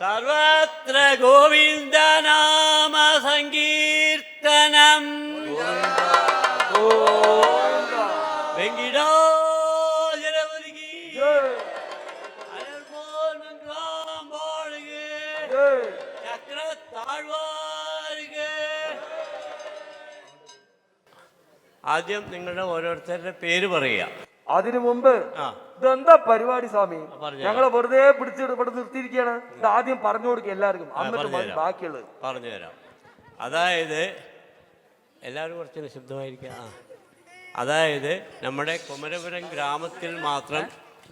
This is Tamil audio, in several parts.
സർവത്ര ഗോവിന്ദനാമ സങ്കീർത്തനം. വെങ്കിടാചലമുരുകി അലർമോൻ മംഗളം വാഴുക. ചക്രത്താഴ്വാരുക. ആദ്യം നിങ്ങളുടെ ഓരോരുത്തരുടെ പേര് പറയുക. അതിനു മുമ്പ് ഇതെന്താ പരിപാടി സ്വാമി? ഞങ്ങളെ വെറുതെ പിടിച്ചിട്ട് ഇവിടെ നിർത്തിയിരിക്കുകയാണ്. ഇത് ആദ്യം പറഞ്ഞു കൊടുക്കുക എല്ലാവർക്കും, എന്നിട്ട് ബാക്കിയുള്ളത് പറഞ്ഞുതരാം. അതായത് എല്ലാവരും കുറച്ച് നിശബ്ദമായിരിക്കുക. അതായത് നമ്മുടെ കുമരപുരം ഗ്രാമത്തിൽ മാത്രം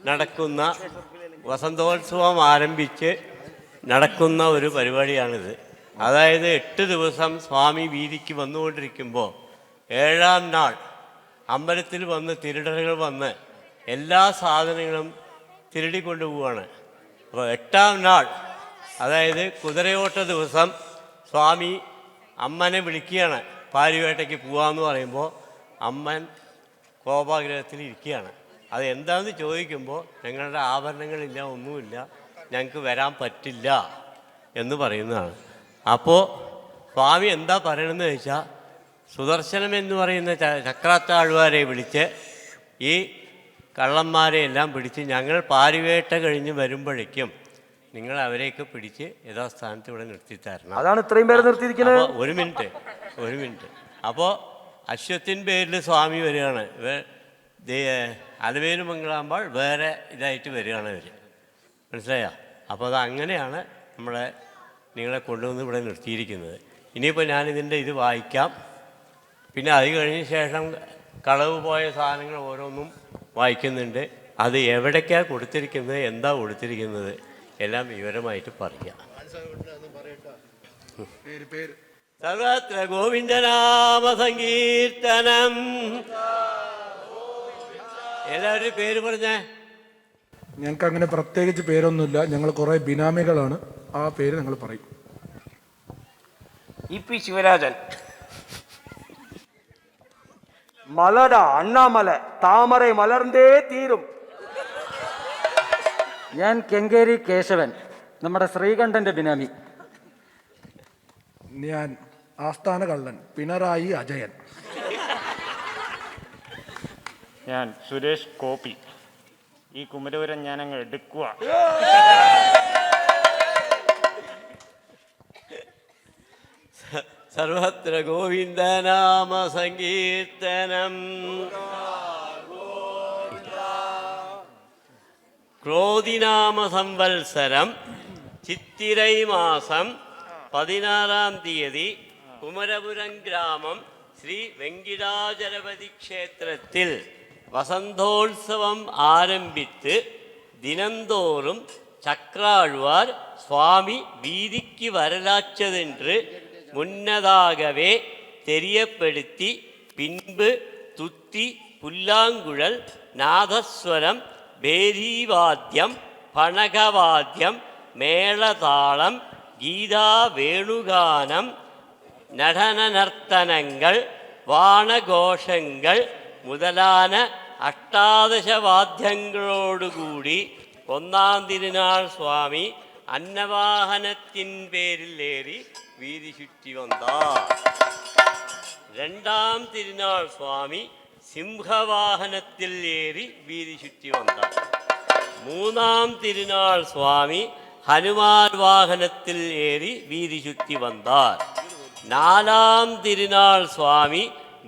നടക്കുന്ന വസന്തോത്സവം ആരംഭിച്ച് നടക്കുന്ന ഒരു പരിപാടിയാണിത്. അതായത് 8 ദിവസം സ്വാമി വീതിക്ക് വന്നുകൊണ്ടിരിക്കുമ്പോൾ 7-ാം നാൾ അമ്പലത്തിൽ വന്ന് തിരുടലുകൾ വന്ന് എല്ലാ സാധനങ്ങളും തിരുടിക്കൊണ്ടു പോവുകയാണ്. അപ്പോൾ 8-ാം നാൾ അതായത് കുതിരയോട്ട ദിവസം സ്വാമി അമ്മനെ വിളിക്കുകയാണ്. പാരിവേട്ടയ്ക്ക് പോകാമെന്ന് പറയുമ്പോൾ അമ്മൻ കോപാഗ്രഹത്തിൽ ഇരിക്കുകയാണ്. അത് എന്താണെന്ന് ചോദിക്കുമ്പോൾ ഞങ്ങളുടെ ആഭരണങ്ങളില്ല, ഒന്നുമില്ല, ഞങ്ങൾക്ക് വരാൻ പറ്റില്ല എന്ന് പറയുന്നതാണ്. അപ്പോൾ സ്വാമി എന്താ പറയണമെന്ന് വെച്ചാൽ, സുദർശനം എന്ന് പറയുന്ന ചക്രാത്താഴ്വാരെ വിളിച്ച് ഈ കള്ളന്മാരെ എല്ലാം പിടിച്ച് ഞങ്ങൾ പാരിവേട്ട കഴിഞ്ഞ് വരുമ്പോഴേക്കും നിങ്ങൾ അവരെയൊക്കെ പിടിച്ച് യഥാസ്ഥാനത്ത് ഇവിടെ നിർത്തിത്തരണം. അതാണ് ഇത്രയും പേര് നിർത്തിയിരിക്കുന്നത്. ഒരു മിനിറ്റ്. അപ്പോൾ അശ്വത്തിൻ പേരിൽ സ്വാമി വരികയാണ്. അലവേലു മംഗളാകുമ്പോൾ വേറെ ഇതായിട്ട് വരികയാണ് അവർ. മനസ്സിലായോ? അപ്പോൾ അത് അങ്ങനെയാണ് നമ്മളെ നിങ്ങളെ കൊണ്ടുവന്ന് ഇവിടെ നിർത്തിയിരിക്കുന്നത്. ഇനിയിപ്പോൾ ഞാനിതിൻ്റെ ഇത് വായിക്കാം. പിന്നെ അത് കഴിഞ്ഞ ശേഷം കളവ് പോയ സാധനങ്ങൾ ഓരോന്നും വായിക്കുന്നുണ്ട്. അത് എവിടേക്കാണ് കൊടുത്തിരിക്കുന്നത്, എന്താ കൊടുത്തിരിക്കുന്നത് എല്ലാം വിവരമായിട്ട് പറയാം. സർവത്ര ഗോവിന്ദനാമ സങ്കീർത്തനം. എല്ലാവരും പേര് പറഞ്ഞേ. ഞങ്ങൾക്ക് അങ്ങനെ പ്രത്യേകിച്ച് പേരൊന്നുമില്ല, ഞങ്ങൾ കുറേ ബിനാമികളാണ്. ആ പേര് നിങ്ങൾ പറയും. ഇ.പി. ശിവരാജൻ. മലട അണ്ണാമല താമര മലർന്നേ തീരും. ഞാൻ കെങ്കേരി കേശവൻ, നമ്മുടെ ശ്രീകണ്ഠന്റെ ബിനാമി. ഞാൻ ആസ്ഥാന കള്ളൻ പിണറായി അജയൻ. ഞാൻ സുരേഷ് കോപ്പി. ഈ കുമരപുരം ഞാനങ്ങ് എടുക്കുക. സർവത്ര ഗോവിന്ദനാമ സങ്കീർത്തനം. ക്രോധിനാമ സംവത്സരം ചിത്തിരൈ മാസം 16-ാം തീയതി കുമരപുരം ഗ്രാമം ശ്രീ വെങ്കിടാചലപതി ക്ഷേത്രത്തിൽ വസന്തോത്സവം ആരംഭിച്ച് ദിനംതോറും சக்கராழ்வார் சுவாமி வீதிக்கு வரலாற்றதென்று முன்னதாகவே தெரியப்படுத்தி பின்பு துத்தி புல்லாங்குழல் நாதஸ்வரம் பேரிவாத்தியம் பணகவாத்தியம் மேளதாளம் கீதா வேணுகானம் நடன நர்த்தனங்கள் வானகோஷங்கள் முதலான അഷ്ടാദശ വാദ്യങ്ങളോടുകൂടി ഒന്നാം തിരുനാൾ സ്വാമി അന്നവാഹനത്തിൻ പേരിലേറി വീതി ചുറ്റി വന്നാർ. രണ്ടാം തിരുനാൾ സ്വാമി സിംഹവാഹനത്തിൽ ഏറി വീതി ചുറ്റി വന്നാർ. മൂന്നാം തിരുനാൾ സ്വാമി ഹനുമാൻ വാഹനത്തിൽ ഏറി വീതി ചുറ്റി വന്നാർ. നാലാം തിരുനാൾ സ്വാമി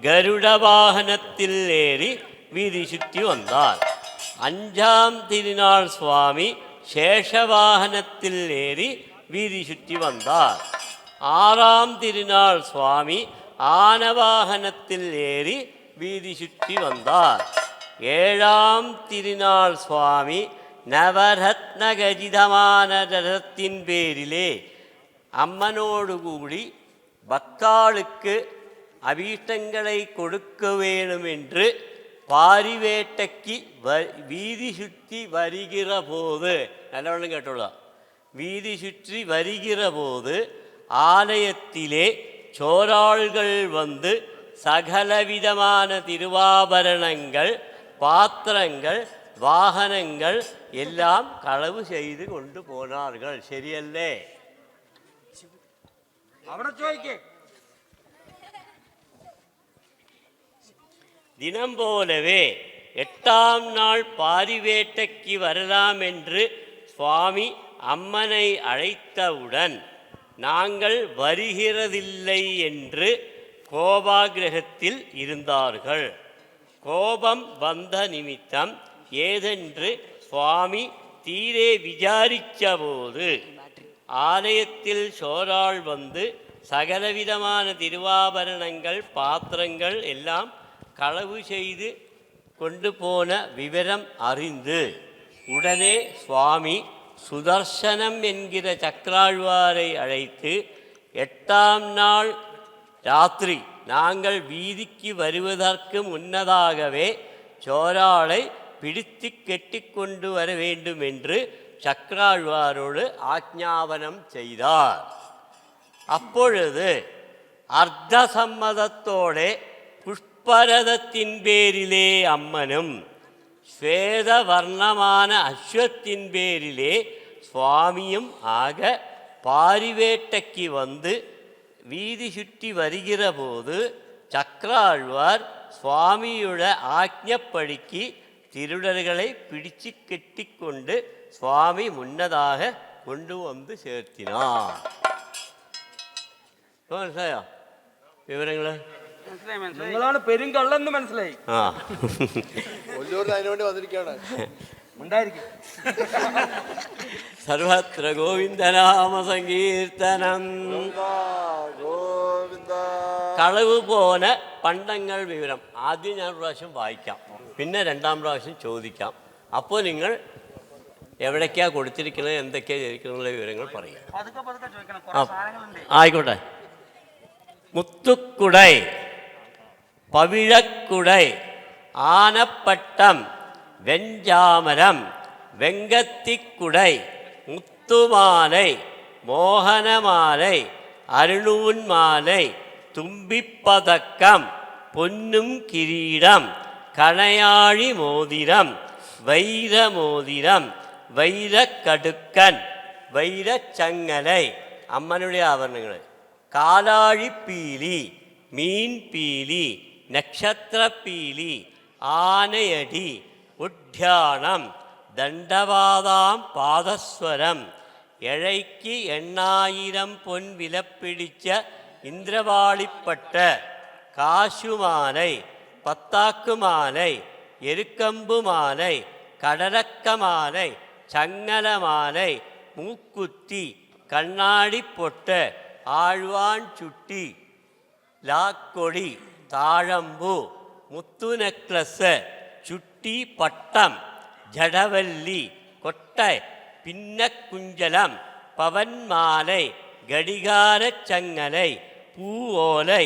ഗരുഡവാഹനത്തിൽ ഏറി വീതി ചുറ്റി വന്നാർ. അഞ്ചാം തിരുനാൾ സ്വാമി ശേഷവാഹനത്തിൽ ഏറി വീതി ചുറ്റി വന്നാർ. ആറാം തിരുനാൾ സ്വാമി ആനവാഹനത്തിൽ ഏറി വീതി ചുറ്റി വന്നാർ. ഏഴാം തിരുനാൾ സ്വാമി നവരത്നഖചിതமான രഥത്തിൻ പേരിലെ അമ്മനോടുകൂടി பக்தாளுக்கு அபீஷ்டங்களை கொடுக்க வேணும் என்று பாரிவேட்டைக்கு வீதி சுற்றி வருகிற போது, நல்லவண்ணம் கேட்டோளா, வீதி சுற்றி வருகிற போது ஆலயத்திலே சோராள்கள் வந்து சகலவிதமான திருவாபரணங்கள் பாத்திரங்கள் വാഹനങ്ങൾ എല്ലാം കളവ് ചെയ്ത് കൊണ്ടുപോനാറുകൾ. ശരിയല്ലേ? അവിടെ ചോദിക്കേ. தினம் போலவே 8ஆம் நாள் பாரிவேட்டைக்கு வரலாம் என்று சுவாமி அம்மனை அழைத்தவுடன் நாங்கள் வருகிறதில்லை என்று கோபாகிரகத்தில் இருந்தார்கள். கோபம் வந்த நிமித்தம் ஏதென்று சுவாமி தீரே விசாரித்தபோது ஆலயத்தில் சோராள் வந்து சகலவிதமான திருவாபரணங்கள் பாத்திரங்கள் எல்லாம் களவு செய்து கொண்டு போன விவரம் அறிந்து உடனே சுவாமி சுதர்சனம் என்கிற சக்கராழ்வாரை அழைத்து 8ஆம் நாள் ராத்திரி நாங்கள் வீதிக்கு வருவதற்கு முன்னதாகவே சோராளை பிடித்து கெட்டிக்கொண்டு வர வேண்டும் என்று சக்கராழ்வாரோடு ஆக்ஞாபனம் செய்தார். அப்பொழுது அர்த்த சம்மதத்தோടെ புஷ்பரதத்தின் பேரிலே அம்மனும் ஸ்வேதவர்ணமான அஸ்வத்தின் பேரிலே சுவாமியும் ஆக பாரிவேட்டைக்கு வந்து வீதி சுற்றி வருகிற போது சக்கராழ்வார் சுவாமியோட ஆக்ஞப்படிக்கு திருடர்களை பிடிச்சு கெட்டிக்கொண்டு சுவாமி முன்னதாக கொண்டு வந்து சேர்த்தினார். മനസ്സിലായോ വിവരങ്ങള്? നിങ്ങളാണ് പെരുങ്കള്ളെന്ന് മനസ്സിലായി. ആ അതിനുവേണ്ടി വന്നിരിക്കുകയാണ്. ഉണ്ടായിരിക്കും. സർവത്ര ഗോവിന്ദനാമ സങ്കീർത്തനം. കളവ് പോന പണ്ടങ്ങൾ വിവരം ആദ്യം ഞാൻ ഒരു പ്രാവശ്യം വായിക്കാം, പിന്നെ 2ാം പ്രാവശ്യം ചോദിക്കാം. അപ്പോൾ നിങ്ങൾ എവിടേക്കാ കൊടുത്തിരിക്കുന്നത്, എന്തൊക്കെയാ ചെയ്തിരിക്കുന്ന വിവരങ്ങൾ പറയാം. ആയിക്കോട്ടെ. മുത്തുക്കുടൈ, പവിഴക്കുടൈ, ആനപ്പട്ടം, വെഞ്ചാമരം, വെങ്കത്തിക്കുടை, முத்துமாலை, மோகனமாலை, அருணூன் மாலை, தும்பிப்பதக்கம், பொன்னும் கிரீடம், கணையாழி மோதிரம், வைர மோதிரம், வைரக்கடுக்கன், வைரச்சங்கலை, അമ്മനുடைய ആഭരണങ്ങൾ, കാലാഴിപ്പീലി, മീൻപീലി, നക്ഷത്രപ്പീലി, ആനയടി, ഉഡ്യാണം, ദണ്ഡവാതാം പാദസ്വരം, എഴയ്ക്ക് 8000 പൊൻ വിലപ്പിടിച്ച ഇന്ദ്രവാളിപ്പട്ട്, കാശുമാலை, പത്താക്കുമാலை, എരുക്കമ്പുമാலை, കടലക്കമാலை, ചങ്ങലമാலை, മൂക്കുത്തി, കണ്ണാടിപ്പൊട്ട്, ആഴ്വാൻ ചുട്ടി, ലാക്കൊടി, താഴമ്പു, മുത്തു നെക്ലസ്, ചുട്ടി പട്ടം, ജടവല്ലി, കൊട്ടை, പിന്നക്കുഞ്ചലം, പവന്മാலை, கடிகாரச்சங்கலை, பூவோலை,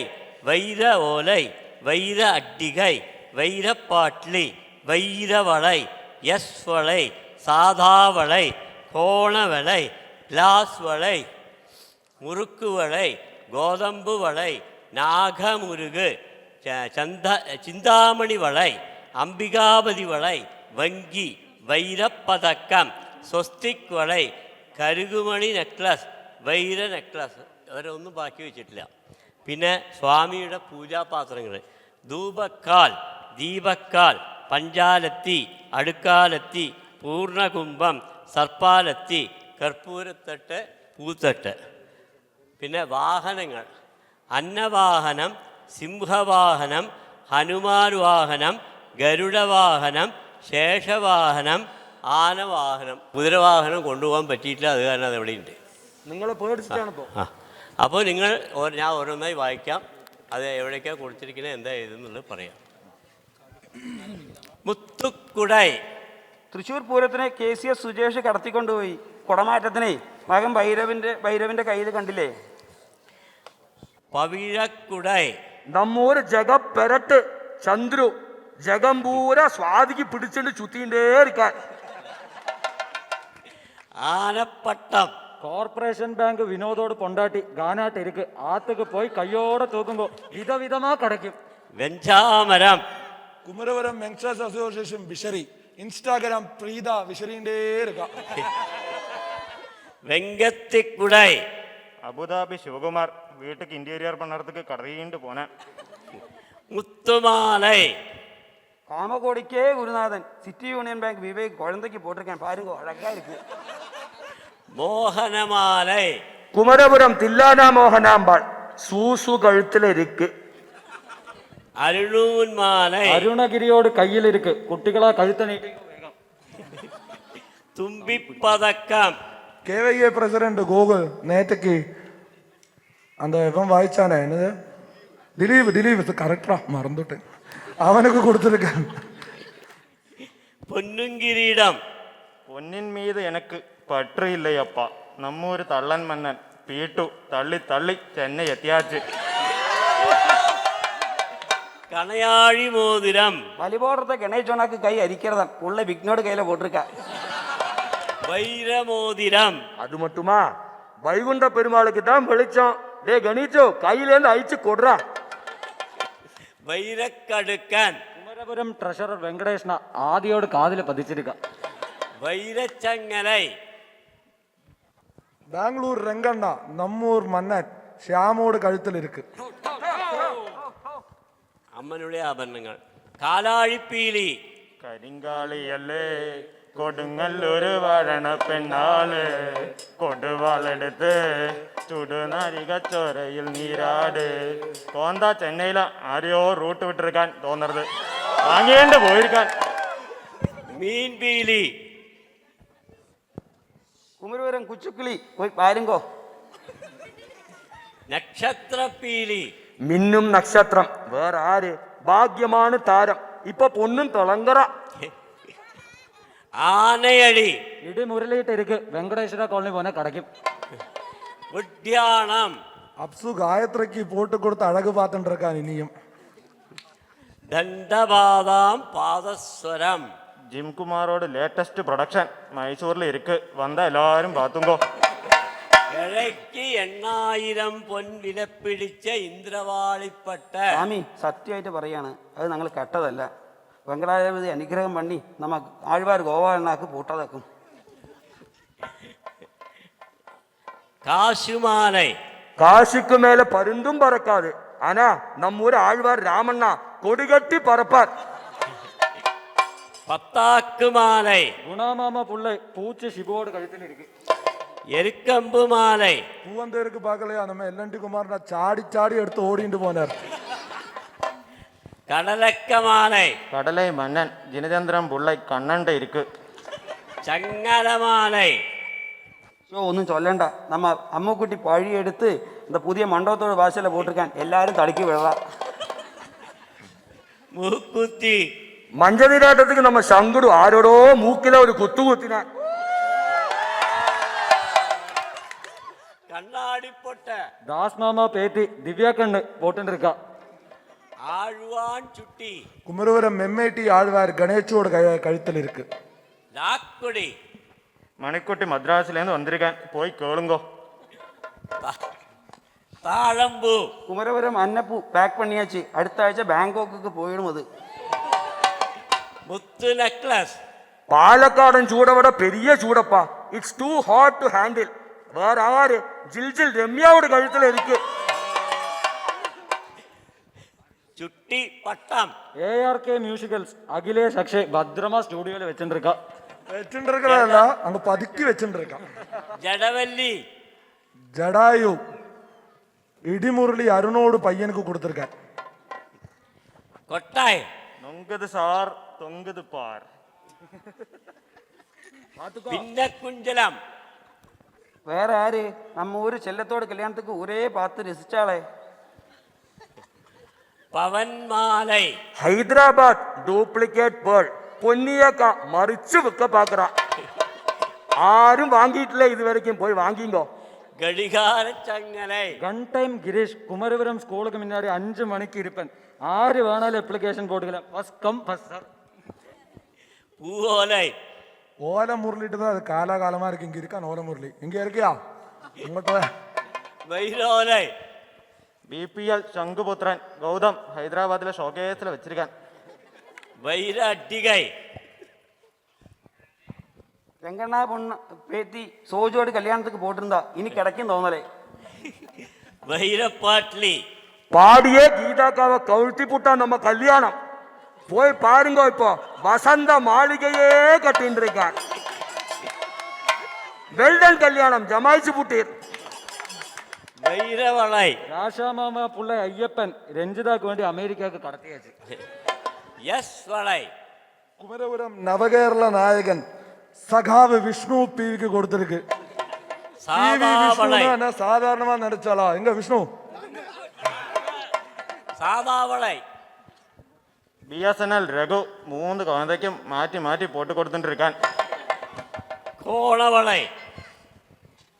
வைர ஓலை, வைர அட்டிகை, வைரப்பாட்லி, வைரவளை, எஸ் வளை, சாதாவளை, கோணவளை, கிளாஸ் வளை, முறுக்கு வளை, கோதம்பு வளை, நாகமுருகு, சிந்தாமணி வளை, அம்பிகாபதி வளை, வங்கி, வைரப்பதக்கம், സ്വസ്തിക് വളை, കരുകുമണി നെക്ലസ്, വൈര നെക്ലസ്, അവരൊന്നും ബാക്കി വെച്ചിട്ടില്ല. പിന്നെ സ്വാമിയുടെ പൂജാപാത്രങ്ങൾ, ധൂപക്കാൽ, ദീപക്കാൽ, പഞ്ചാലത്തി, അടുക്കാലത്തി, പൂർണ്ണകുംഭം, സർപ്പാലത്തി, കർപ്പൂരത്തട്ട്, പൂത്തട്ട്. പിന്നെ വാഹനങ്ങൾ, അന്നവാഹനം, സിംഹവാഹനം, ഹനുമാൻ വാഹനം, ഗരുഡവാഹനം, ശേഷവാഹനം, ആനവാഹനം. കുതിരവാഹനം കൊണ്ടുപോകാൻ പറ്റിയിട്ടില്ല, അത് കാരണം അത് എവിടെയുണ്ട്. നിങ്ങളെ പേടിച്ചിട്ടാണിപ്പോ. ആ അപ്പോൾ നിങ്ങൾ ഞാൻ ഓരോന്നായി വായിക്കാം, അത് എവിടേക്കാണ് കൊടുത്തിരിക്കുന്നത്, എന്താ എഴുതുന്നുള്ളത് പറയാം. മുത്തുക്കുടൈ. തൃശ്ശൂർ പൂരത്തിനെ KCS സുജേഷ് കടത്തിക്കൊണ്ടുപോയി. കുടമാറ്റത്തിനെ മകൻ ഭൈരവിന്റെ കയ്യിൽ കണ്ടില്ലേ? പവിഴക്കുടൈ. നമ്മൂര് ജഗം പെരട്ട് ചന്ദ്രു ജഗംപൂര സ്വാതിക്ക് പിടിച്ചിട്ട് ചുത്തിണ്ടേ ഇരിക്കാൻ. ആനപ്പട്ടം. കോർപ്പറേഷൻ ബാങ്ക് വിനോദോട് പൊണ്ടാട്ടി ഗാനാട്ട് ഇരിക്ക് ആത്തുക്ക് പോയി കയ്യോടെ തൂക്കുമ്പോ വിധവിധമാ കിടക്കും. വെഞ്ചാമരം. കുമരവരം യങ്സ്റ്റേഴ്സ് അസോസിയേഷൻ ബിഷറി இன்ஸ்டாகிராம் பிரீதா விசிறிண்டே இருக்கா. வெங்கத்திக்குடை அபுதாபி சிவகுமார் வீட்டுக்கு இன்டீரியர் பண்ணுறதுக்கு கடையிண்டு போனேன். முத்துமாலை காமகோடிக்கே குருநாதன் சிட்டி யூனியன் பேங்க் விவேக் குழந்தைக்கு போட்டிருக்கேன் பாருங்க, அழகா இருக்கு. மோகனமாலை குமரபுரம் தில்லானா மோகனாம்பாள் சூசு கழுத்துல இருக்கு. அருணூன் மாலை அருணகிரியோடு கையில் இருக்கு, குட்டிகளா கழுத்தை நீட்டி வேகம். தும்பிப்பதக்கம் கேவைஏ பிரசிடென்ட் கோகுல் நேற்றுக்கு அந்த இவன் வாய்ச்சானே என்னது திலீப் கரெக்டா மறந்துட்டேன், அவனுக்கு கொடுத்துருக்கேன். பொன்னுங்கிரீடம் பொன்னின் மீது எனக்கு பற்று இல்லை அப்பா. நம்மூர் தள்ளன் மன்னன் பீட்டு தள்ளி தள்ளி சென்னை எத்தியாச்சு. கணையாழி மோதிரம் வலி போடுறத கணேசோனாக்கு கை அரிக்கிறதான் உள்ள விக்னோடு கையில போட்டிருக்கா. வைர மோதிரம் அது மட்டுமா, வைகுண்ட பெருமாளுக்கு தான் வெளிச்சம். டே கணேசோ, கையிலேருந்து அழிச்சு கொடுறா. வைரக்கடுக்கன் குமரபுரம் ட்ரெஷரர் வெங்கடேஷ்னா ஆதியோடு காதில பதிச்சிருக்கா. வைரச்சங்கலை பெங்களூர் ரெங்கண்ணா நம்மூர் மன்னன் ஷியாமோடு கழுத்தில் இருக்கு. അമ്മനുடைய ആഭരണങ്ങൾ. കാലാഴിപ്പീലി കരിങ്കാളിയല്ലേ കൊടുങ്ങല്ലൊരു വഴണ പെണ്ണാള് കൊടുവാളെടുത്ത് ചുടുനരികച്ചോരയിൽ നീരാട്. കോന്താ ചെന്നൈയില ആരെയോ റൂട്ട് വിട്ടിരിക്കാൻ തോന്നരുത്, വാങ്ങിയേണ്ട പോയിരിക്കാൻ. മീൻപീലി குமரபுரம் குச்சிக்குழி போய் பாருங்கோ. നക്ഷത്രപ്പീലി மின்னும் நட்சத்திரம் வேற ஆறு, பாக்கியமான தாரம். இப்ப பொண்ணும் தொலங்குறா. ആനയടി இடி முரளிட்டு இருக்கு, வெங்கடேஸ்வரா காலனி போன கிடைக்கும். ഉദ്യാനം அப்சு காயத்ரிக்கு போட்டு கொடுத்து அழகு பார்த்துட்டு இருக்கான் இனியும். ദണ്ഡപാദാം പാദസ്വരം ജിംകുമാറോട് ലേറ്റസ്റ്റ് പ്രൊഡക്ഷൻ മൈസൂരിൽ ഇരിക്ക്, വന്ന എല്ലാവരും പാത്തുങ്കോ. കിഴക്ക് 8000 പൊൻ വിലപ്പിടിച്ച ഇന്ദ്രവാളിപ്പട്ട. சாமி சத்தியமாയിട്ട് പറയാണ്, അത് ഞങ്ങൾ കെട്ടതല്ല. വെങ്കടാചലപതി അനുഗ്രഹം പണി നമ്മ ആഴ്വാർ ഗോപാലനാക്ക് പൂട്ടതാക്കും. കാശുമാലൈ காசுக்கு மேல பருந்தும் பறக்காது, ஆனா நம்மூர் ஆழ்வார் ராமண்ணா கொடிகட்டி பறப்பார். പത്താക്കുമാലൈ குணாமாமா புள்ளை பூச்சி சிவோடு கழுத்தில் இருக்கு. എരുക്കമ്പ് മാലൈ பூவந்தேருக்கு பார்க்கலையா, நம்ம எல்என்டி குமார்னா சாடி சாடி எடுத்து ஓடிட்டு போனார். കടലക്ക മാലൈ கடலை மன்னன் ஜினதந்திரம் புள்ளை கண்ணண்ட இருக்கு. ചങ്ങലമാലൈ ஸோ ஒன்றும் சொல்லണ്ട, நம்ம அம்முக்குட்டி பழி எடுத்து இந்த புதிய மண்டபத்தோட வாசலில் போட்டிருக்கேன், எல்லாரும் தடுக்கி விடலாம். മൂക്കുത്തി மஞ்ச நீராட்டத்துக்கு நம்ம சங்குடு ஆரோடோ மூக்கில ஒரு குத்து குத்தினார். കണ്ണാടിപ്പൊട്ട தாஸ் மாமா பேத்தி திவ்யா கண்ணு போட்டு இருக்கா. ആഴ്വാൻ ചുട്ടി குமரபுரம் மெம்மேட்டி ஆழ்வார் கணேசோட கழுத்தில் இருக்கு. ലാക്കുടി மணிக்குட்டி மദ്രാസിலேருந்து வந்திருக்கேன், போய் கேளுங்கோ. താഴമ്പൂ குமரபுரம் அன்னப்பூ பேக் பண்ணியாச்சு, அடுத்த ஆഴ്ച பேங்காக்கு போயிடும். அது മുത്തു നെക്ലസ് பாலக்காடன் சூட விட பெரிய சூடப்பா. It's too hot to handle. வேற ஆறு ஜில்ஜில் ரம்யாவோட கழுத்துல இருக்கு. ചുട്ടി പട്ടം ஏஆர்கே மியூசிக்கல்ஸ் அகிலேஷ் அக்ஷய் பத்ரமா ஸ்டுடியோல வச்சுருக்கா. வச்சுட்டு இருக்கிறதா அங்க பதுக்கி வச்சுட்டு இருக்கான். ജഡവല്ലി ஜடாயு இடிமுரளி அருணோடு பையனுக்கு கொடுத்துருக்கார். കൊട്ടായം நொங்குது சார் தொங்குது பார். പിന്നക്കുഞ്ചലം வேற யாரு, நம்ம ஊர் செல்லத்தோட கல்யாணத்துக்கு ஒரே பார்த்து ரசிச்சாளே. പവൻമാലൈ ஹைதராபாத் டூப்ளிகேட் பேர்ல் பொன்னியக்கா மறிச்சு விற்க பாக்குறா. ஆரும் வாங்கிட்டுல இது வரைக்கும், போய் வாங்கிங்கோ. கடிகாரச்சங்கலை கன் டைம் கிரீஷ் குமரபுரம் ஸ்கூலுக்கு முன்னாடி 5 மணிக்கு இருப்பேன். 6 வேணாலும் அப்ளிகேஷன் போட்டுக்கலாம். First come first serve. பூவோலை ஓலை முரளிட்டு தான் அது காலாகாலமா இருக்கு. இங்க இருக்கான் ஓலை முரளி, இங்க இருக்கியா உங்கள்கிட்ட? வைரோலை BPL சங்குபுத்திரன் கௌதம் ஹைதராபாத்தில் ஷோகேஸில் வச்சிருக்கேன். வைர அட்டிகை வெங்கண்ணா பொண்ணு பேத்தி சோஜோடு கல்யாணத்துக்கு போட்டிருந்தா இனி கிடைக்கும் தோணலே. வைரப்பாட்லி பாடியே கீதாக்காவை கவுழ்த்தி புட்டான் நம்ம கல்யாணம். போய் பாருங்க, இப்போ வசந்த மாளிகையே கட்டின்னு இருக்கான். வெல்டன் கல்யாணம் ஜமாய்ச்சி புட்டீர். வைரவளை ராஷா மாமா புள்ளை ஐயப்பன் ரஞ்சிதாக்கு வேண்டி அமெரிக்காவுக்கு கடத்தியாச்சு. எஸ் வளை കുമരപുരം നവകേരള നായകൻ സഖാവ് വിഷ്ണു പിക്ക് കൊടുത്തിருக்கு. சாதாவளை சாதாரணமா நடிச்சாளா எங்க விஷ்ணு? சாதாவளை BSNL രഘു 3 കുഴന്തയ്ക്കും മാറ്റി മാറ്റി പോട്ട് കൊടുത്തിട്ടിരിക്കാൻ. கோணவளை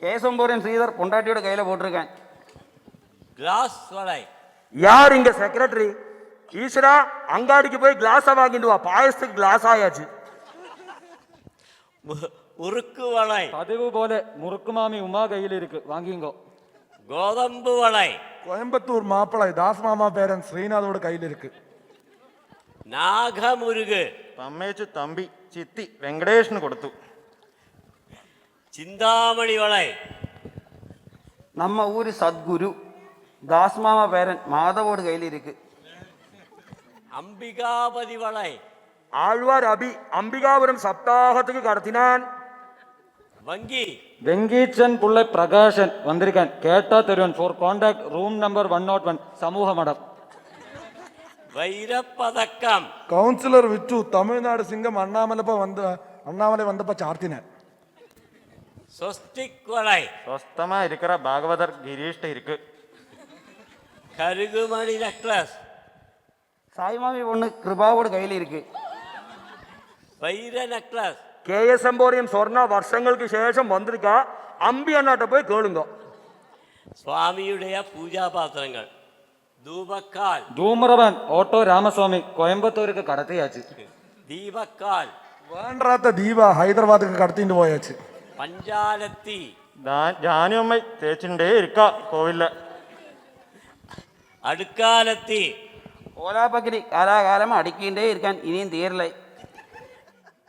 கேசம்பூரன் ஸ்ரீதர் பொண்டாட்டியோட கையில போட்டிருக்கேன். கிளாஸ் வளை யார் இங்க செக்ரட்டரி? ஈஸ்வரா, அங்காடிக்கு போய் கிளாஸை வாங்கிட்டு வா, பாயசத்துக்கு கிளாஸ் ஆயாச்சு. உருக்கு வளை பதிவு போல முறுக்குமாமி உமா கையில் இருக்கு, வாங்கிங்கோ. கோதம்பு வளை கோயம்புத்தூர் மாப்பிள்ளை தாஸ் மாமா பேரன் ശ്രീനാഥോட கையில் இருக்கு. നാഗമുരുക് പമ്മേച്ചു തമ്പി ചിത്തി വെങ്കടേഷിന് കൊടുത്തു. ചിന്താമണി വളை நம்ம ஊர் சத்குரு தாஸ்மாமா பேரன் மாதவோடு கையில் இருக்கு. அம்பிகாபதி வளை ஆழ்வார் அபி அம்பிகாபுரம் சப்தாகத்துக்கு கடத்தினான். வங்கி வெங்கீச்சன் புள்ளை பிரகாஷன் வந்திருக்கேன். கேட்டா தருவன். ஃபார் கான்டாக்ட் ரூம் நம்பர் 101 சமூக மடம். வைரப்பதக்கம் கவுன்சிலர் விட்டு தமிழ்நாடு சிங்கம் அண்ணாமலை வந்தப்ப சார்த்தினார். സ്വസ്തിക് வளை സ്വസ്ഥமா இருக்கிற பாகவதர் கிரீஷ்ட இருக்கு. கருகுமணி நெக்லஸ் சாய்மாமி பொண்ணு கிருபாவோட கையில் இருக்கு. வைர நெக்லஸ் KS எம்போரியம் சொர்ணா வருஷங்களுக்கு சேஷம் வந்திருக்கா. அம்பி அண்ணாட்ட போய் கேளுங்க. சுவாமியுடைய பூஜா பாத்திரங்கள் தூபக்கால் தூமரவன் ஓட்டோ ராமசுவாமி கோயம்புத்தூருக்கு கடத்தியாச்சு. தீபக்கால் வேண்டாத்த தீபா ஹைதராபாத்துக்கு கடத்திட்டு போயாச்சு. பஞ்சாலத்தி ജാനുവമ്മ തേച്ചിണ്ടേ ഇരിക്കാ കോവില്ല. அடுக்காலத்தி ஓலாப்பக்கிரி காலாகாலம் அடிக்கின்றே இருக்கான், இனியும் தீரலை.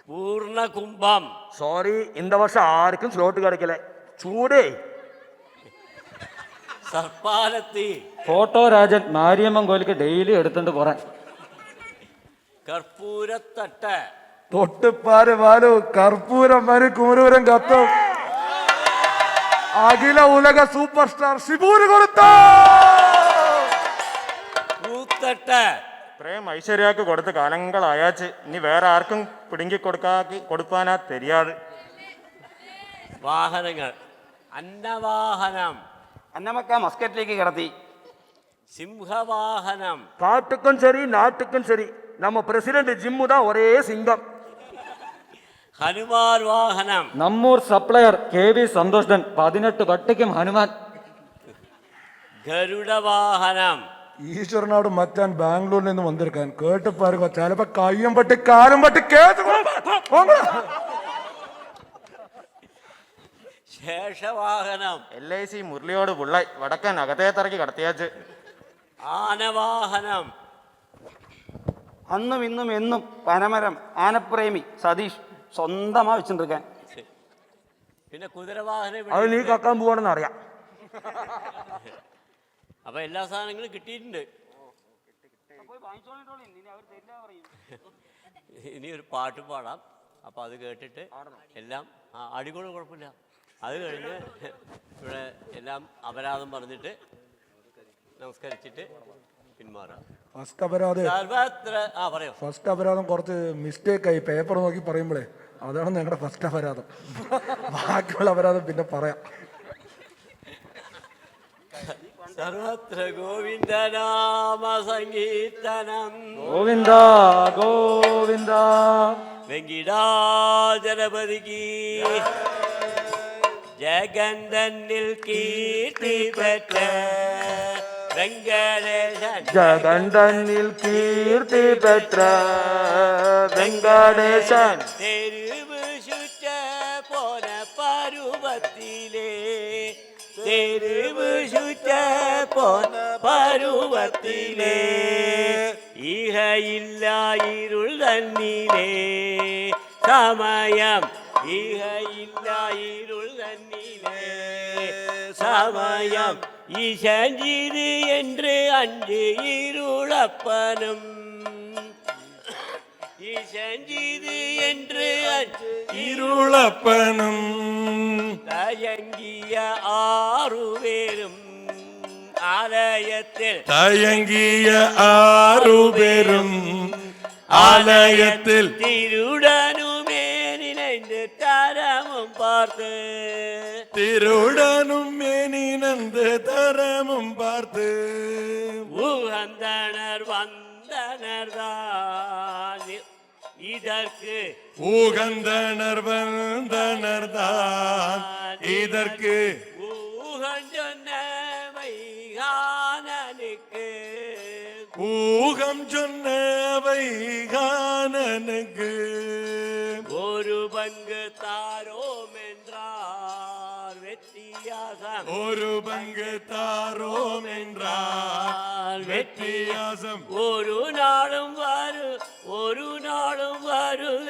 பூர்ண கும்பம் சாரி, இந்த வருஷம் யாருக்கும் ஸ்லோட்டு கிடைக்கல. சூடு. சர்பாலத்தி போட்டோ ராஜன் மாரியம்மன் கோயிலுக்கு டெய்லி எடுத்துட்டு போறேன். கற்பூரத்தட்ட തൊട്ടുപാര് വാലു കർപ്പൂരം വരെ കുമരപുരം കത്തും. അഖില ഉലക സൂപ്പർ സ്റ്റാർ ഷിബൂര് കൊടുത്ത பூத்தட்ட പ്രേം ഐശ്വര്യാക്ക് കൊടുത്ത് കാലങ്ങളായാച്ച്. ഇനി വേറെ ആർക്കും പിടുങ്ങി കൊടുക്കാനാ தெரியாது. വാഹനങ്ങൾ അന്നവാഹനം அன்னமக்கா மஸ்கட்லேக்கு கடத்தி. சிம்ஹவாகனம் காட்டுக்கும் சரி நாட்டுக்கும் சரி நம்ம பிரசிடென்ட் ஜிம்மு தான் ஒரே சிங்கம். ഹനുമാൻ വാഹനം நம்மூர் சப்ளையர் KV சந்தோஷ்டன் 18 வட்டிக்கும் ஹனுமான். ഗരുഡ വാഹനം ഈശ്വരനോട് മറ്റാൻ ബാംഗ്ലൂരിൽ നിന്ന് വന്നിരിക്കാൻ കേട്ട് പാരുക. ചിലപ്പോ കയ്യും പട്ടി കാലും പട്ടി കേസ് ശേഷവാഹനം LIC മുരളിയോട് പുള്ളായി വടക്കൻ അകത്തേത്തിറക്കി കടത്തിയാച്ച്. ആനവാഹനം அன்னும் இன்னும் என்னும் பனமரம் ஆனப்பிரேமி சதீஷ் சொந்தமா வச்சுருக்கேன். പിന്നെ കുതിരവാഹനം അത് നീ കക്കാൻ പോവാണെന്ന് അറിയാം. അപ്പൊ എല്ലാ സാധനങ്ങളും കിട്ടിയിട്ടുണ്ട്. ഇനി ഒരു പാട്ട് പാടാം. അപ്പൊ അത് കേട്ടിട്ട് എല്ലാം അടികൂടെ കുഴപ്പമില്ല. അത് കഴിഞ്ഞ് ഇവിടെ എല്ലാം അപരാധം പറഞ്ഞിട്ട് നമസ്കരിച്ചിട്ട് പിന്മാറാം. ഫസ്റ്റ് അപരാധം പറയോ. ഫസ്റ്റ് അപരാധം കുറച്ച് മിസ്റ്റേക്ക് ആയി. പേപ്പർ നോക്കി പറയുമ്പോഴേ അതാണ് ഞങ്ങളുടെ ഫസ്റ്റ് അപരാധം. ബാക്കിയുള്ള അപരാധം പിന്നെ പറയാം. സർവത്ര ഗോവിന്ദനാമ സംഗീതനം ഗോവിന്ദ ഗോവിന്ദ വെങ്കിടാചലപതിക്ക് ജഗന്തന്നിൽ കീർത്തി പെറ്റ വെങ്കടേശൻ ஜகண்டனில் கீர்த்தி பெற்ற வெங்கடேசன் തെരുവ് ശുച പോന പരുവത്തിലേ തെരുവ് ശുച പോന പരുവത്തിലേ ഇഹയില്ല ഇരുൾ തന്നിലേ സമയം ഇഹയില്ല ഇരുൾ തന്നിലേ സമയം ഈശഞ്ചിത് என்று அன்று இருளப்பனும் ஈசஞ்சிது என்று அன்று இருளப்பனும் தயங்கிய ஆறுவேரும் ஆலயத்தில் தயங்கிய ஆறுபெரும் ஆலயத்தில் திருடனுமே நினைந்து தரமும் பார்த்து திருடனும் மேனினந்து தரமும் பார்த்து உகந்தனர் வந்தனர் தான் இதற்கு உகந்தனர் வந்தனர் தான் இதற்கு ஊகன் சொன்னவை காணனுக்கு ஊகம் சொன்னவை காணனுக்கு ஒரு பங்கு தாரோம் என்றார் வெற்றியாசம் ஒரு பங்கு தாரோம் என்றார் வெற்றியாசம் ஒரு நாளும் வரும்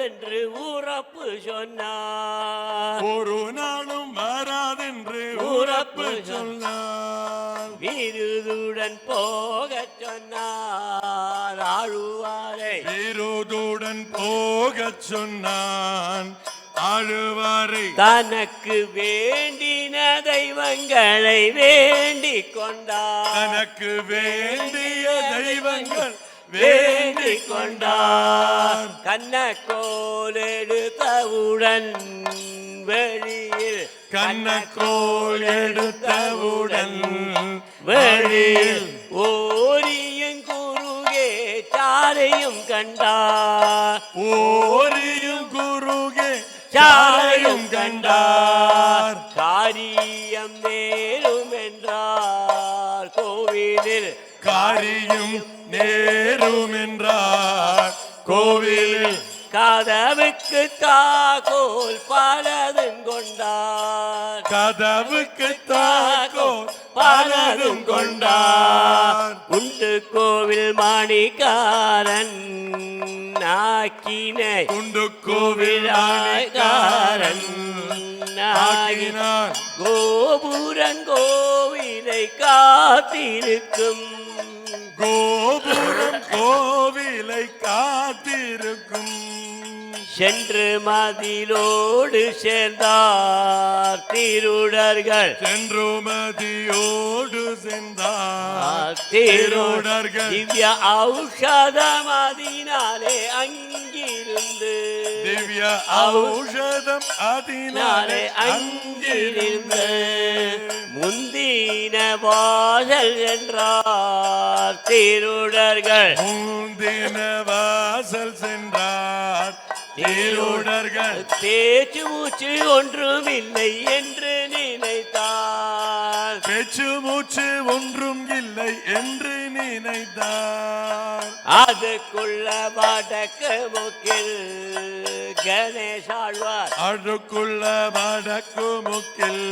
என்று உறப்பு சொன்னார் ஒரு நாளும் வராதென்று உறப்பு சொன்னார் விருதுடன் போகச் சொன்னார் ஆழுவாரை விருதுடன் போகச் சொன்னான் ஆழுவாரை தனக்கு வேண்டின தெய்வங்களை வேண்டிக் கொண்டார் தனக்கு வேண்டிய தெய்வங்கள் வேண்டிக் கொண்டார் கண்ணக்கோல் எடுத்தவுடன் வெளியில் கண்ணக்கோல் எடுத்தவுடன் வெளியில் ஓரியும் குறுகே சாரையும் கண்டார் ஓரியும் குறுகே சாரையும் கண்டார் காரியம் நேரும் என்றார் கோவிலில் காரியம் நேரும் என்றார் கோவிலில் கதவுக்கு தாக்கோல் பலதும் கொண்டார் கதவுக்கு தாக்கோல் பலதும் கொண்டார் உண்டு கோவில் மாணிக்காரன் ஆக்கினை குண்டு கோவில் ஆகாரன் ஆக்கினார் கோபுரங்கோவிலை காத்திருக்கும் கோபுரம் கோவிலை காத்திருக்கும் சென்று மதிலோடு சேர்ந்தார் திருடர்கள் சென்றுமதியோடு சென்றார் திருடர்கள் திவ்ய ஔஷதம் அதனாலே அங்கிருந்து திவ்ய ஔஷதம் அதனாலே அங்கிருந்து முந்தின வாசல் என்றார் திருடர்கள் முந்தின வாசல் சென்றார் திருடர்கள் பேச்சு மூச்சு ஒன்றுமில்லை என்று நினைத்தார் பேச்சு மூச்சு ஒன்றும் இல்லை என்று நினைத்தார் அதுக்குள்ள வடக்கு முக்கில் கணேசாழ்வார் அதுக்குள்ள வடக்கு முக்கில்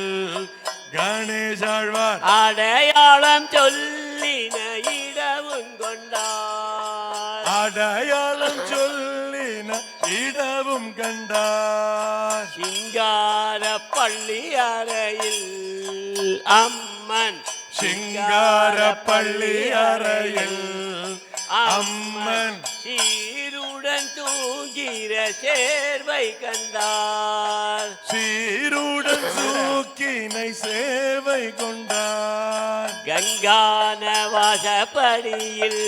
கணேசாழ்வார் அடையாளம் சொல்லின இடவும் கொண்டார் அடையாளம் சொல்லின இடவும் கண்டார் சிங்கார பள்ளி அறையில் அம்மன் சிங்கார பள்ளி அறையில் அம்மன் சீருடன் தூங்கிற சேர்வை கண்டார் சீருடன் சூக்கினை சேவை கொண்டார் கங்கான வாசப்படியில்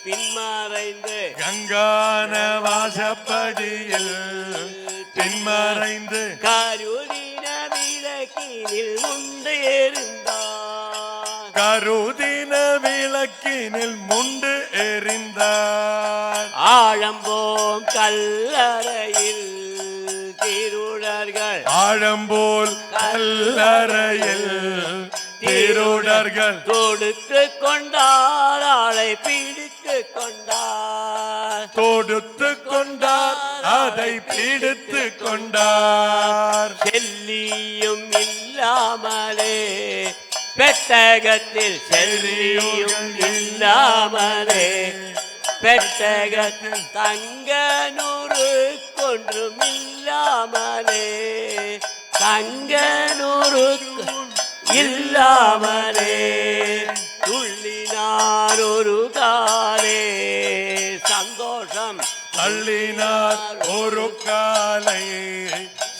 பின்மறைந்து கங்கான வாசப்படியில் பின்மறைந்து கருதின விளக்கினில் முண்டு எறிந்தார் கருதின விளக்கினில் முண்டு எறிந்தார் ஆழம்போம் கல்லறையில் திருடர்கள் ஆழம்போல் கல்லறையில் திருடர்கள் தொடுத்து கொண்டார் ஆளை பிடித்து கொண்டார் தொடுத்து கொண்டார் அதை பிடித்து கொண்டார் செல்லியும் இல்லாமலே பெட்டகத்தில் செல்லியும் இல்லாமலே பெட்டகத்தில் தங்க நூறு ஒன்றும் இல்லாமலே தங்கனூருக்கு இல்லாமலே துள்ளினார் ஒரு காலே சந்தோஷம் தள்ளினார் ஒரு காலை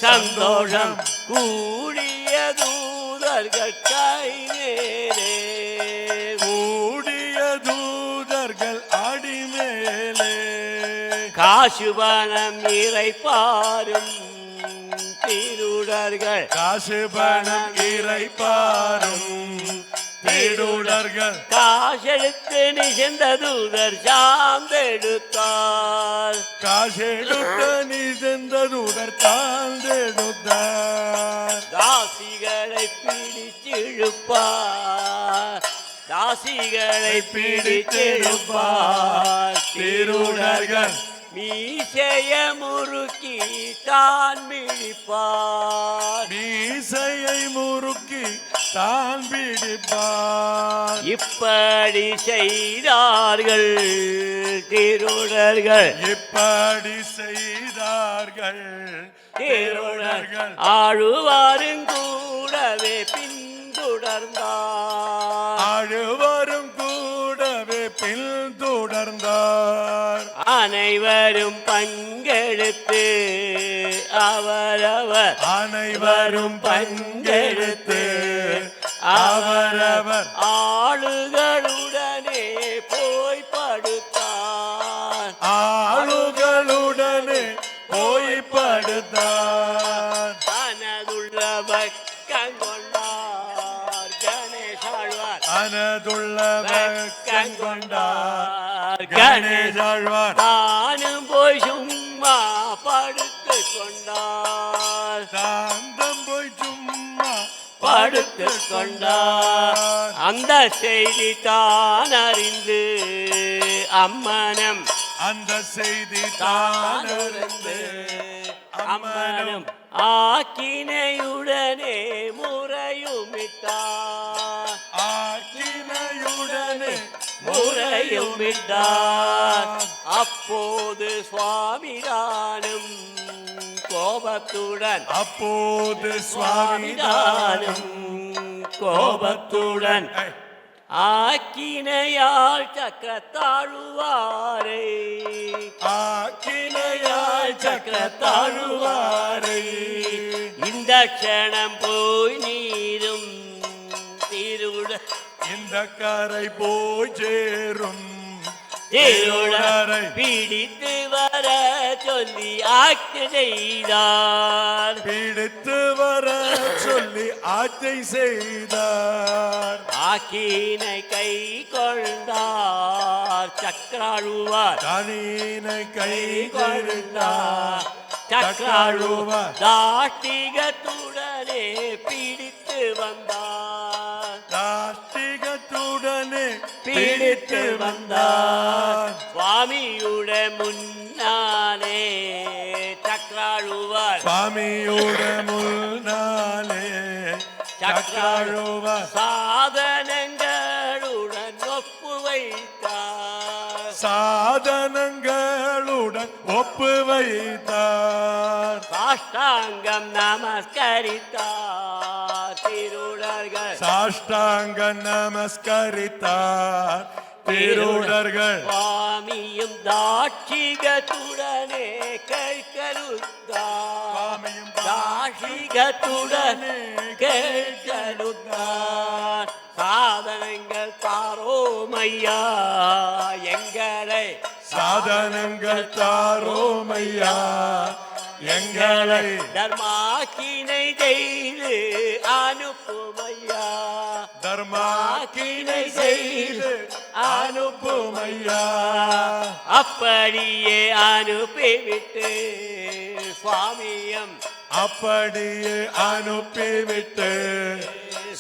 சந்தோஷம் கூடிய தூதர்கள் கை மேலே கூடிய தூதர்கள் அடிமேலே காசுபணம் இறைப்பாரும் திருடர்கள் காசு பணம் இறைப்பாரும் தேடுடர்கள் காசெடுத்து நிசைந்த தூதர் சார்ந்தெடுத்தார் காசெடுத்த நீ சென்றதுடர் தாழ்ந்தெடுத்தார் தாசிகளை பிடிச்சிழுப்பார் தாசிகளை பிடிச்சிழுப்பார் திருடர்கள் மீசைய முறுக்கி தான் விழிப்பார் மீசையை முறுக்கி தான் பிடிப்பார் இப்படி செய்தார்கள் திருடர்கள் இப்படி செய்தார்கள் திருடர்கள் ஆழுவாரும் கூடவே பின்தொடர்ந்தார் ஆழுவரும் கூடவே பின்தொடர்ந்தார் அனைவரும் பங்கெடுத்து அவரவர் அனைவரும் பங்கெடுத்து அவரவர் ஆளுகளுடனே போய் படுத்தார் ஆளுகளுடனே போய் படுத்தார் தனதுள்ள பக்கம் கொண்டார் கணேசாழ்வார் அனதுள்ள வெக்கம் கொண்டார் கணேச கணேசாழ்வார் தானும் போய் சும்மா படுத்து கொண்டார் சாந்தம் போய் சும்மா படுத்து கொண்டார் அந்த செய்தி தான் அறிந்து அம்மனம் அந்த செய்தி தானறிந்து அம்மனம் ஆக்கினையுடனே முறையுமிட்டார் ஆக்கினையுடனே முறையுமிட்டார் அப்போது சுவாமிதானும் கோபத்துடன் அப்போது சுவாமிதானும் கோபத்துடன் ஆக்கினையால் சக்கரத்தாழுவாரை ஆக்கினையால் சக்கரத்தாழுவாரை இந்த க்ஷணம் போய் நீரும் திருட இந்த கரை போய் சேரும் திருடரை பிடித்து வர சொல்லி ஆக்கு செய்தார் பிடித்து வர சொல்லி ஆட்சை செய்தார் ஆக்கினை கை கொண்டார் சக்கராழுவார் தனீனை கை கொண்டார் சக்கராழுவார் தாஷ்டிகத்துடனே பிடித்து வந்தார் நாஸ்திகத்துடனே பிடித்து வந்தார் சுவாமியுட முன்னாலே சக்கராழுவார் சுவாமியோட முன்னாலே சக்கராழுவார் சாதனங்களுடன் ஒப்பு வைத்தார் சாதனங்களுடன் ஒப்பு வைத்தார் சாஷ்டாங்கம் நமஸ்கரித்தார் திருடர்கள் சாஷ்டாங்க நமஸ்கரித்தார் திருடர்கள் சுவாமியும் தாட்சிகத்துடனே கேட்கலுத்தார் தாட்சிகத்துடனே கேட்கலுத்தார் சாதனங்கள் தாரோமையா எங்களை சாதனங்கள் தாரோமையா எங்களை தர்மாக்கினை செய்து அனுப்புமையா தர்மாக்கினை செய்து அனுப்புமையா அப்படியே அனுப்பிவிட்டு சுவாமியம் அப்படியே அனுப்பிவிட்டு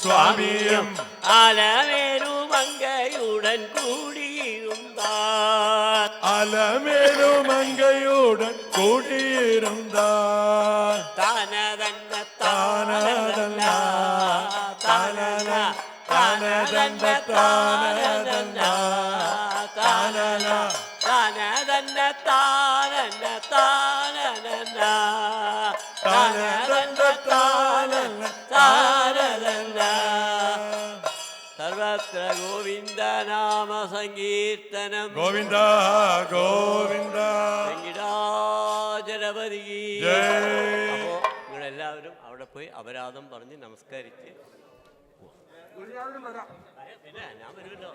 சுவாமியும் அலமேரும் மங்கையுடன் கூடியிருந்தார் அலமேலும் மங்கையுடன் கூடியிருந்தார் தனதன்ன தானதன்ன தானன தானதன்ன தானதன்ன தானன தனதன்ன தானன தானன സർവത്ര ഗോവിന്ദ നാമ സങ്കീർത്തനം ഗോവിന്ദ ഗോവിന്ദ വെങ്കിടാചലപതി. ജയ്. അപ്പോ നിങ്ങളെല്ലാവരും അവിടെ പോയി അപരാധം പറഞ്ഞ് നമസ്കരിച്ച് പിന്നെ ഞാൻ വരുമല്ലോ.